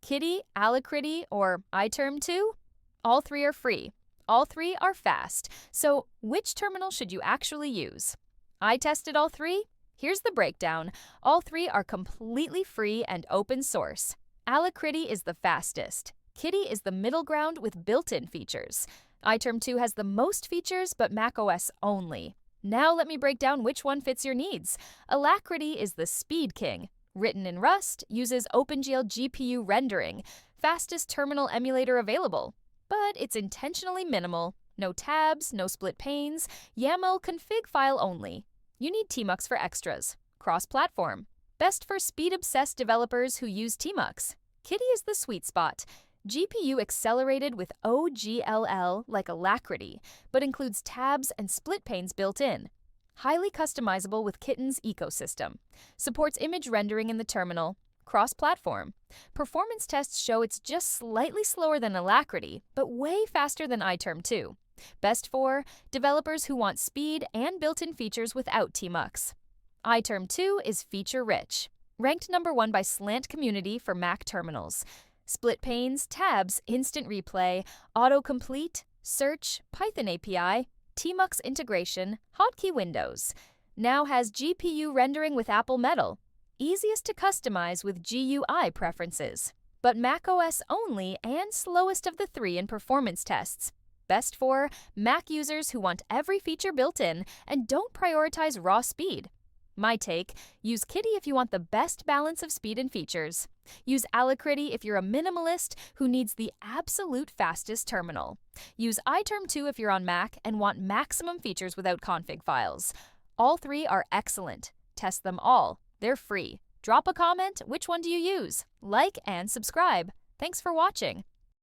Kitty, Alacritty, or Iterm2? All three are free. All three are fast. So which terminal should you actually use? I tested all three. Here's the breakdown. All three are completely free and open source. Alacritty is the fastest. Kitty is the middle ground with built-in features. Iterm2 has the most features, but macOS only. Now let me break down which one fits your needs. Alacritty is the speed king. Written in Rust, uses OpenGL GPU rendering, fastest terminal emulator available. But it's intentionally minimal. No tabs, no split panes, YAML config file only. You need Tmux for extras. Cross-platform. Best for speed-obsessed developers who use Tmux. Kitty is the sweet spot. GPU accelerated with OGLL like Alacritty, but includes tabs and split panes built in. Highly customizable with Kitten's ecosystem. Supports image rendering in the terminal. Cross-platform. Performance tests show it's just slightly slower than Alacritty, but way faster than Iterm2. Best for developers who want speed and built-in features without Tmux. Iterm2 is feature-rich. Ranked #1 by Slant Community for Mac terminals. Split panes, tabs, instant replay, autocomplete, search, Python API, Tmux integration, hotkey windows. Now has GPU rendering with Apple Metal. Easiest to customize with GUI preferences. But macOS only and slowest of the three in performance tests. Best for Mac users who want every feature built in and don't prioritize raw speed. My take, use Kitty if you want the best balance of speed and features. Use Alacritty if you're a minimalist who needs the absolute fastest terminal. Use Iterm2 if you're on Mac and want maximum features without config files. All three are excellent. Test them all. They're free. Drop a comment. Which one do you use? Like and subscribe. Thanks for watching.